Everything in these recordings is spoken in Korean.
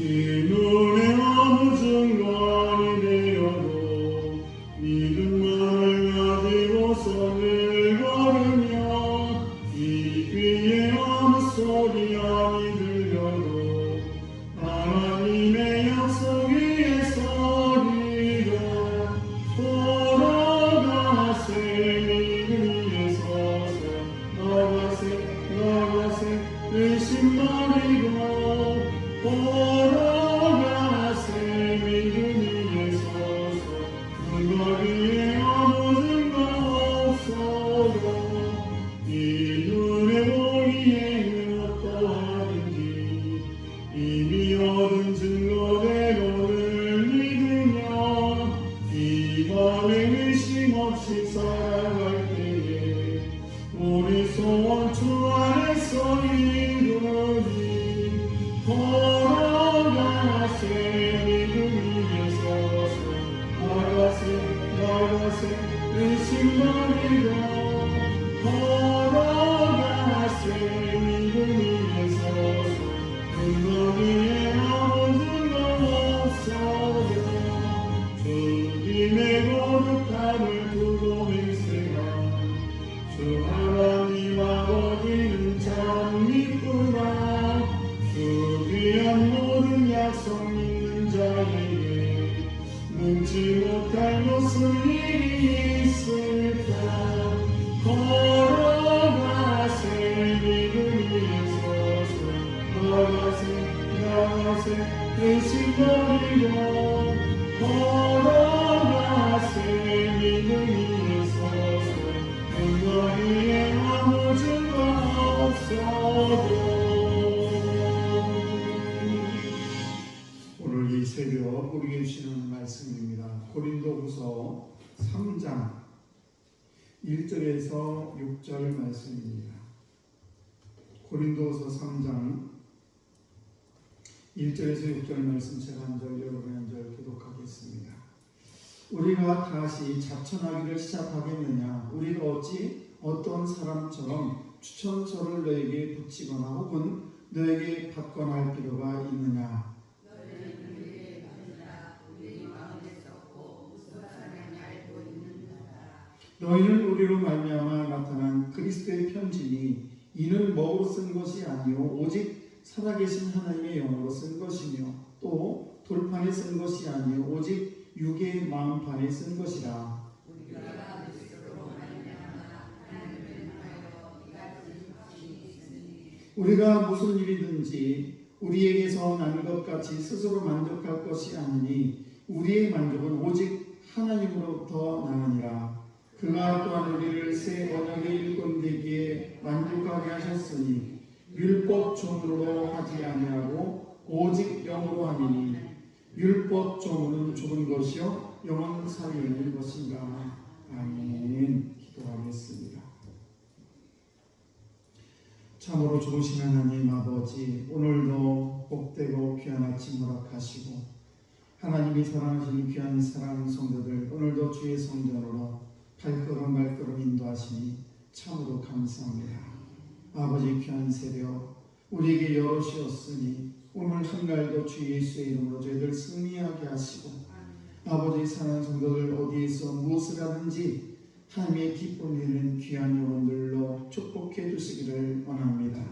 이 눈에 아무 증거이 되어도 믿음만을 가지고서 늘 걸으며 이 귀에 아무 소리 아니 들려도 하나님의 약속 위에 서리라. 걸어가세 믿음 위에 서서 나가세 의심 버리고 걸어가세 믿음 위에 서서 그거 위에 아무 증거 없어도 이 눈에 보기에는 어떠하든지 이미 얻은 증거대로를 믿으며 이 밤에 의심 없이 살아갈 때에 우리 소원 주 안에서 이루리. 걸어가세 믿음 위에 서서 나가세 의심 버리고 걸어가세 믿음 위에 서서 그거 위에 아무 증거 없어도 주님의 거룩함을 두고 행세하. 주 하나님 아버지는 참 믿구나. 주 귀한 모든 약속 믿는 자에게 능치 못할 무슨 일이 있을까. 걸어가세 믿음 위에 서서 나가세 의심 버리고 걸어가세 믿음 위에 서서 그거 위에 아무 증거 없어도. 오늘 이 새벽 우리에게 주시는 말씀입니다. 고린도후서 3장 1절에서 6절 말씀입니다. 고린도후서 3장 1절에서 6절 말씀 제가 한 절 여러분 한 절 교독하겠습니다. 우리가 다시 자천하기를 시작하겠느냐? 우리가 어찌 어떤 사람처럼 추천서를 너에게 붙이거나 혹은 너에게 받거나 할 필요가 있느냐? 너희는 우리로 말미암아 나타난 그리스도의 편지니 이는 먹으로 쓴 것이 아니요 오직 살아계신 하나님의 영으로 쓴 것이며 또 돌판에 쓴 것이 아니요 오직 육의 마음판에 쓴 것이라. 우리가 무슨 일이든지 우리에게서 난 것 같이 스스로 만족할 것이 아니니 우리의 만족은 오직 하나님으로부터 나느니라. 그가 또한 우리를 새 언약의 일꾼 되기에 만족하게 하셨으니 율법 조문으로 하지 아니하고 오직 영으로 함이니 율법 조문은 죽은 것이요 영은 살리는 것인가. 아멘. 기도하겠습니다. 참으로 좋으신 하나님 아버지, 오늘도 복되고 귀한 아침 허락하시고 하나님이 사랑하시는 귀한 사랑하는 성도들 오늘도 주의 성전으로 발걸음 발걸음 인도하시니 참으로 감사합니다. 아버지 귀한 새벽 우리에게 여럿이었으니 오늘 한날도 주 예수의 이름으로 저희들 승리하게 하시고 아버지 사랑하는 성도들 어디에서 무엇을 하든지 하나님의 기쁨 되는 귀한 영혼들로 축복해 주시기를 원합니다.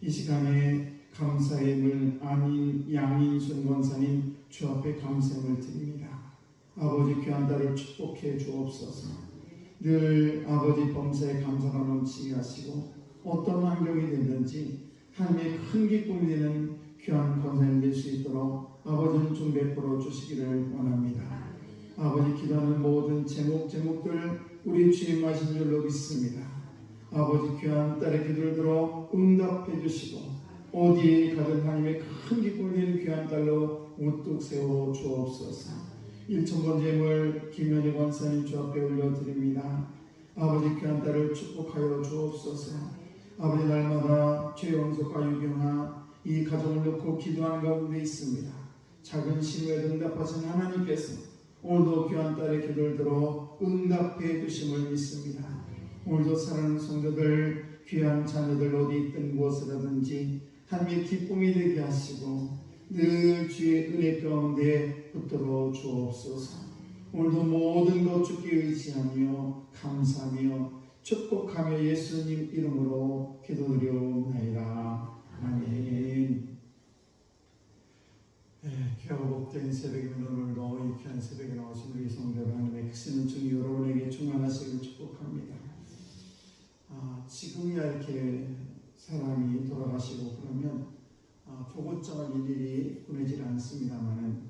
이 시간에 감사의 물 아닌 양인 순권사님 주 앞에 감사를 드립니다. 아버지 귀한 딸을 축복해 주옵소서. 늘 아버지 범사에 감사가 넘치게 하시고 어떤 환경이 되든지 하나님의 큰 기쁨이 되는 귀한 권사님 될 수 있도록 아버지는 좀 베풀어 주시기를 원합니다. 아버지 기도하는 모든 제목들 우리 주님 하신 줄로 믿습니다. 아버지 귀한 딸의 기도를 들어 응답해 주시고 어디에 가든 하나님의 큰 기쁨이 되는 귀한 딸로 우뚝 세워 주옵소서. 1,000번 제물 김현희 권사님 주 앞에 올려드립니다. 아버지 귀한 딸을 축복하여 주옵소서. 아버지 날마다 최영석과 유경아 이 가정을 놓고 기도하는 가운데 있습니다. 작은 신뢰에 응답하신 하나님께서 오늘도 귀한 딸의 기도를 들어 응답해 주심을 믿습니다. 오늘도 사랑하는 성도들 귀한 자녀들 어디 있든 무엇을 하든지 하나님의 기쁨이 되게 하시고 늘 주의 은혜 가운데 붙들어 주옵소서. 오늘도 모든 것 주께 의지하며 감사하며 축복하며 예수님 이름으로 기도드려옵나이다. 아멘. 귀하고 복된 새벽이면 오늘도 이 귀한 새벽에 나오신 우리 성도 하나님의 크신 은총이 여러분에게 충만하시길 축복합니다. 지금이야 이렇게 사람이 돌아가시고 그러면 부고장을 일일이 보내질 않습니다만은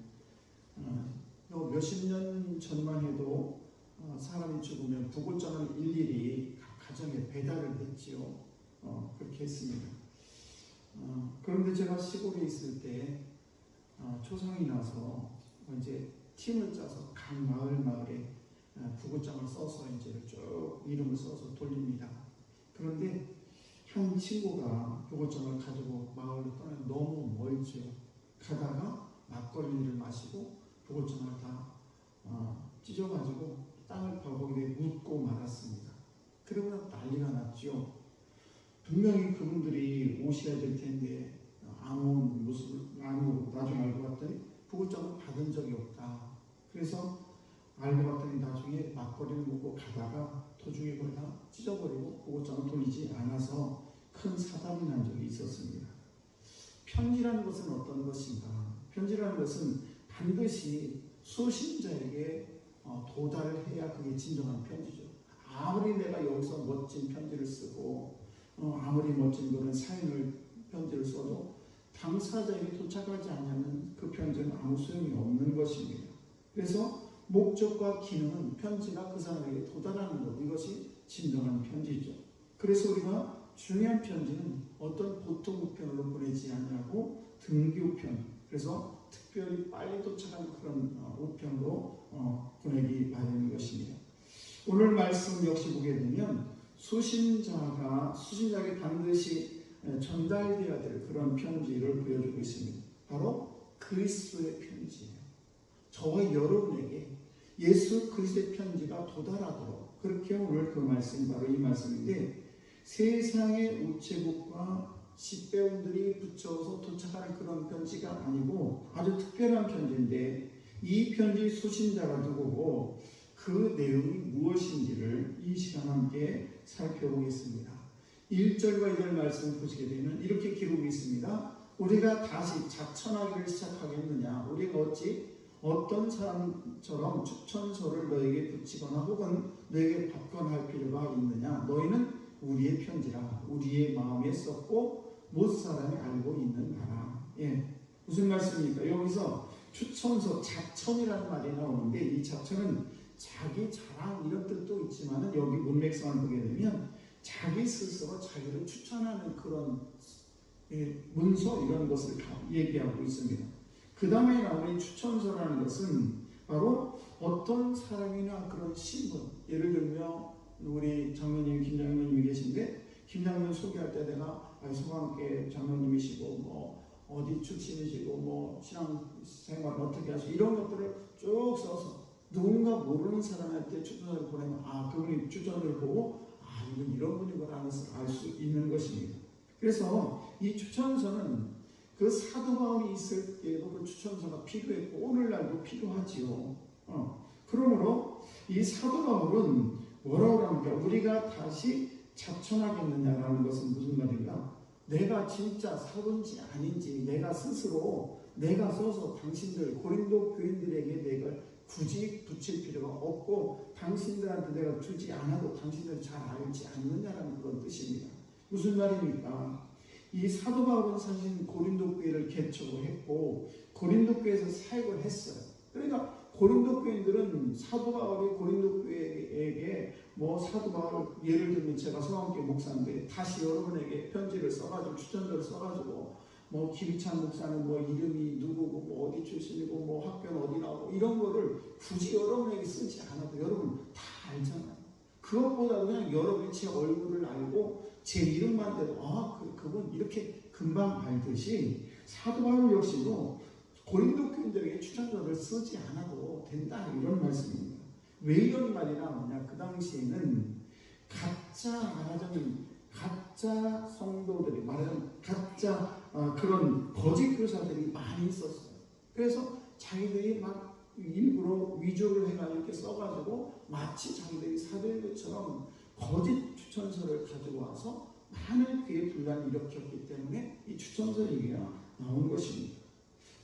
몇십 년 전만 해도 사람이 죽으면 부고장을 일일이 각 가정에 배달을 했지요. 그렇게 했습니다. 그런데 제가 시골에 있을 때 초상이 나서 이제 팀을 짜서 각 마을에 부고장을 써서 이제 쭉 이름을 써서 돌립니다. 그런데 한 친구가 부고장을 가지고 마을로 떠나면 너무 멀죠. 가다가 막걸리를 마시고 부고장을 다 찢어가지고 땅을 파고 거기에 묻고 말았습니다. 그러고 난리가 났죠. 분명히 그분들이 오셔야 될 텐데 아무 나중에 알고 봤더니 부고장을 받은 적이 없다. 그래서 알고 봤더니 나중에 막걸리를 먹고 가다가 도중에 그걸 다 찢어버리고 부고장을 돌리지 않아서 큰 사단이 난 적이 있었습니다. 편지라는 것은 어떤 것인가? 편지라는 것은 반드시 수신자에게 도달을 해야 그게 진정한 편지죠. 아무리 내가 여기서 멋진 편지를 쓰고 아무리 멋진 그런 편지를 써도 당사자에게 도착하지 않으면 그 편지는 아무 소용이 없는 것입니다. 그래서 목적과 기능은 편지가 그 사람에게 도달하는 것, 이것이 진정한 편지죠. 그래서 우리가 중요한 편지는 어떤 보통 우편으로 보내지 않냐고 등기우편, 그래서 특별히 빨리 도착하는 그런 우편으로 보내기 마련인 것입니다. 오늘 말씀 역시 보게 되면 수신자에게 반드시 전달되어야 될 그런 편지를 보여주고 있습니다. 바로 그리스도의 편지예요. 저와 여러분에게 예수 그리스도의 편지가 도달하도록, 그렇게 오늘 그 말씀이 바로 이 말씀인데, 세상의 우체국과 십배운들이 붙여서 도착하는 그런 편지가 아니고 아주 특별한 편지인데, 이 편지 수신자가 누구고 그 내용이 무엇인지를 이 시간 함께 살펴보겠습니다. 1절과 2절 말씀 보시게 되면 이렇게 기록이 있습니다. 우리가 다시 자천하기를 시작하겠느냐? 우리가 어떤 사람처럼 추천서를 너에게 붙이거나 혹은 너에게 받거나 할 필요가 있느냐? 너희는 우리의 편지라 우리의 마음에 썼고 못 사람이 알고 있는 바라. 무슨 말씀입니까? 여기서 추천서, 자천이라는 말이 나오는데, 이 자천은 자기 자랑 이런 뜻도 있지만 여기 문맥상을 보게 되면 자기 스스로 자기를 추천하는 그런 문서, 이런 것을 얘기하고 있습니다. 그 다음에 나오는 이 추천서라는 것은 바로 어떤 사람이나 그런 신분, 예를 들면 우리 장로님, 김장로님이 계신데 김장로님 소개할 때 내가 성함께 장로님이시고 어디 출신이시고 신앙생활 어떻게 하시고 이런 것들을 쭉 써서 누군가 모르는 사람한테 추천서를 보내면 그분이 추천을 보고 이분 이런 분이구나 하는 것을 알 수 있는 것입니다. 그래서 이 추천서는 그 사도 바울이 있을 때도 그 추천서가 필요했고 오늘날도 필요하지요. 그러므로 이 사도 바울은 뭐라고 합니까? 우리가 다시 자천하겠느냐라는 것은 무슨 말인가? 내가 진짜 사도인지 아닌지 내가 스스로 내가 써서 당신들 고린도 교인들에게 내가 굳이 붙일 필요가 없고 당신들한테 내가 주지 않아도 당신들이 잘 알지 않느냐라는 그런 뜻입니다. 무슨 말입니까? 이 사도 바울은 사실 고린도 교회를 개척을 했고 고린도 교회에서 사역을 했어요. 그러니까 고린도 교인들은 사도 바울이 고린도 교회에게 사도 바울, 예를 들면 제가 서강교회 목사인데 다시 여러분에게 편지를 써가지고 추천서를 써가지고 김희찬 목사는 이름이 누구고 어디 출신이고 학교는 어디 나오고 이런 거를 굳이 여러분에게 쓰지 않아도 여러분 다 알잖아요. 그것보다 그냥 여러분이 제 얼굴을 알고 제 이름만 대도 그분 이렇게 금방 알듯이 사도 바울 역시도 고린도 교인들에게 추천서를 쓰지 않아도 된다, 이런 말씀입니다. 왜 이런 말이 나오냐? 그 당시에는 가짜 성도들이, 말하자면 가짜 그런 거짓 교사들이 많이 있었어요. 그래서 자기들이 막 일부러 위조를 해가지고 이렇게 써가지고 마치 자기들이 사도인 것처럼 거짓 추천서를 가지고 와서 많은 그의 분란을 일으켰기 때문에 이 추천서 얘기가 나온 것입니다.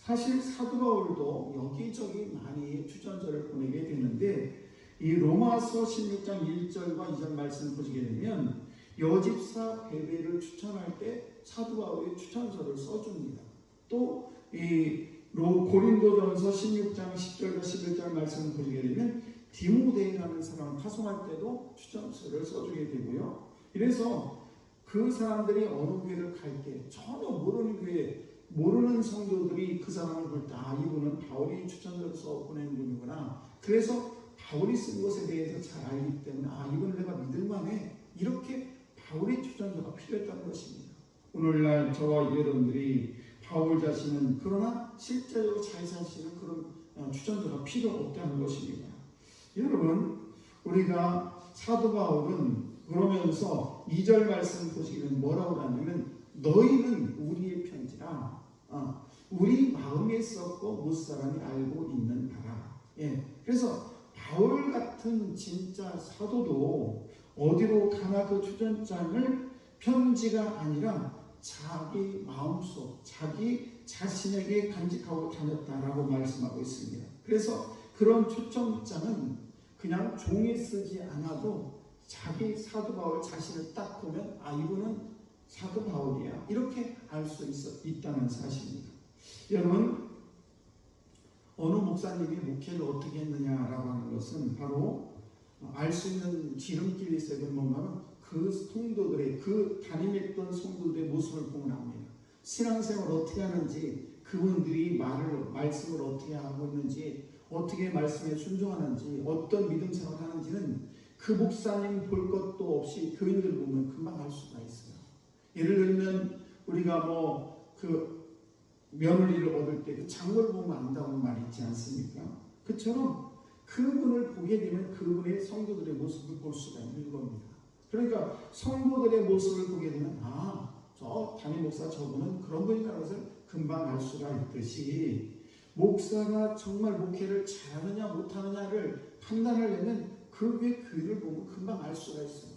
사실 사도 바울도 여기저기 많이 추천서를 보내게 되는데 이 로마서 16장 1절과 2절 말씀을 보시게 되면 여집사 베베를 추천할 때 사도 바울이 추천서를 써줍니다. 또 이 고린도전서 16장 10절과 11절 말씀을 보시게 되면 디모데라는 사람 파송할 때도 추천서를 써주게 되고요. 이래서 그 사람들이 어느 교회를 갈 때 전혀 모르는 교회, 모르는 성도들이 그 사람을 볼 때 이분은 바울이 추천서를 써 보내는 분이구나. 그래서 바울이 쓴 것에 대해서 잘 알기 때문에 이분을 내가 믿을만해. 이렇게 바울의 추천서가 필요했다는 것입니다. 오늘날 저와 여러분들이 바울 자신은 그러나 실제로 잘 사시는 그런 추천서가 필요 없다는 것입니다. 여러분, 우리가 사도 바울은 그러면서 2절 말씀 보시면 뭐라고 하냐면 너희는 우리의 편지라 우리 마음에 썼고 무사람이 알고 있는 바라. 그래서 바울 같은 진짜 사도도 어디로 가나 그 추천장을 편지가 아니라 자기 마음속, 자기 자신에게 간직하고 다녔다라고 말씀하고 있습니다. 그래서 그런 추천장은 그냥 종이에 쓰지 않아도 자기 사도 바울 자신을 딱 보면 이분은 사도 바울이야 이렇게 알 수 있다는 사실입니다. 여러분, 어느 목사님이 목회를 어떻게 했느냐라고 하는 것은 바로 알 수 있는 지름길이 있어요. 뭔가는 그 성도들의 그 담임했던 성도들의 모습을 보면 압니다. 신앙생활을 어떻게 하는지, 그분들이 말씀을 어떻게 하고 있는지, 어떻게 말씀에 순종하는지, 어떤 믿음 생활을 하는지는 그 목사님 볼 것도 없이 교인들 보면 금방 알 수가 있어요. 예를 들면 우리가 그 며느리를 얻을 때 그 장모를 보면 안다고 말이 있지 않습니까? 그처럼 그분을 보게 되면 그분의 성도들의 모습을 볼 수가 있는 겁니다. 그러니까 성도들의 모습을 보게 되면 저 담임 목사 저분은 그런 분이라는 것을 금방 알 수가 있듯이 목사가 정말 목회를 잘하느냐 못하느냐를 판단하려면 그 교회 글을 보면 금방 알 수가 있어요.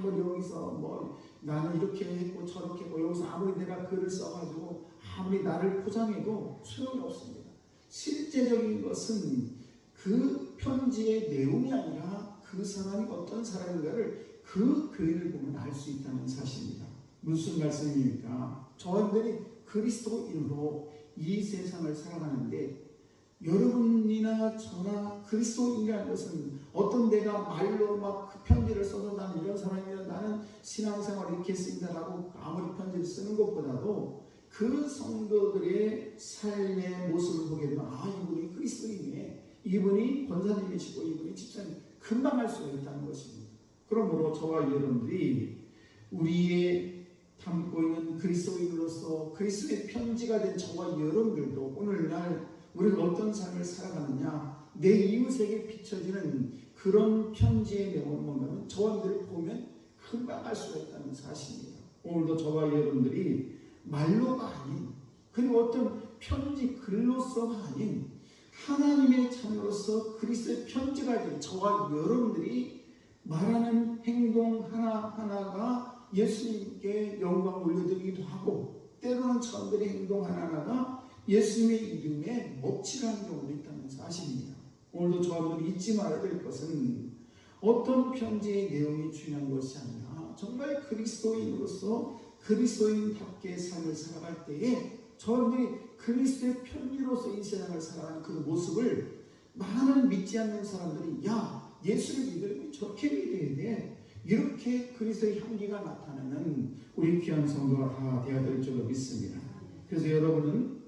여기서 나는 이렇게 했고 저렇게 했고 여기서 아무리 내가 글을 써가지고 아무리 나를 포장해도 소용이 없습니다. 실제적인 것은 그 편지의 내용이 아니라 그 사람이 어떤 사람인가를 그 교회를 보면 알 수 있다는 사실입니다. 무슨 말씀입니까? 저희들이 그리스도인으로 이 세상을 살아가는데 여러분이나 저나 그리스도인이라는 것은 어떤 내가 말로 그 편지를 써서 나는 이런 사람이야, 나는 신앙생활을 이렇게 했습니다라고 아무리 편지를 쓰는 것보다도 그 성도들의 삶의 모습을 보게 되면 이분이 그리스도인이네, 이분이 권사님이시고 이분이 집사님, 금방 알 수가 있다는 것입니다. 그러므로 저와 여러분들이 우리의 담고 있는 그리스도인으로서 그리스도의 편지가 된 저와 여러분들도 오늘날 우리가 어떤 삶을 살아가느냐, 내 이웃에게 비춰지는 그런 편지의 내용은 뭐냐면 저와 여러분들을 보면 금방 알 수가 있다는 사실입니다. 오늘도 저와 여러분들이 말로가 아닌, 그리고 어떤 편지 글로서가 아닌 하나님의 자녀로서 그리스도의 편지가 된 저와 여러분들이 말하는 행동 하나하나가 예수님께 영광 올려드리기도 하고, 때로는 저들의 행동 하나하나가 예수님의 이름에 먹칠하는 경우도 있다는 사실입니다. 오늘도 저한테 잊지 말아야 될 것은 어떤 편지의 내용이 중요한 것이 아니라 정말 그리스도인으로서 그리스도인답게 삶을 살아갈 때에 저들이 그리스도의 편지로서 이 세상을 살아가는 그 모습을 많은 믿지 않는 사람들이 예수를 믿으려면 저렇게 믿어야 돼, 이렇게 그리스도의 향기가 나타나는 우리 귀한 성도가 다 되어야 될 줄로 믿습니다. 그래서 여러분은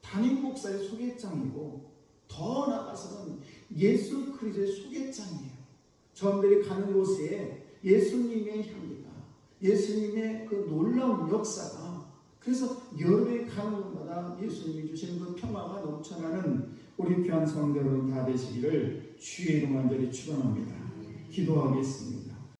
담임 목사의 소개장이고 더 나아가서는 예수 그리스도의 소개장이에요. 저들이 가는 곳에 예수님의 향기가, 예수님의 그 놀라운 역사가, 그래서 여름에 가는 곳마다 예수님이 주시는 그 평화가 넘쳐나는 우리 귀한 성도 여러분 다 되시기를 주의 이름 간절히 축원합니다. 기도하겠습니다.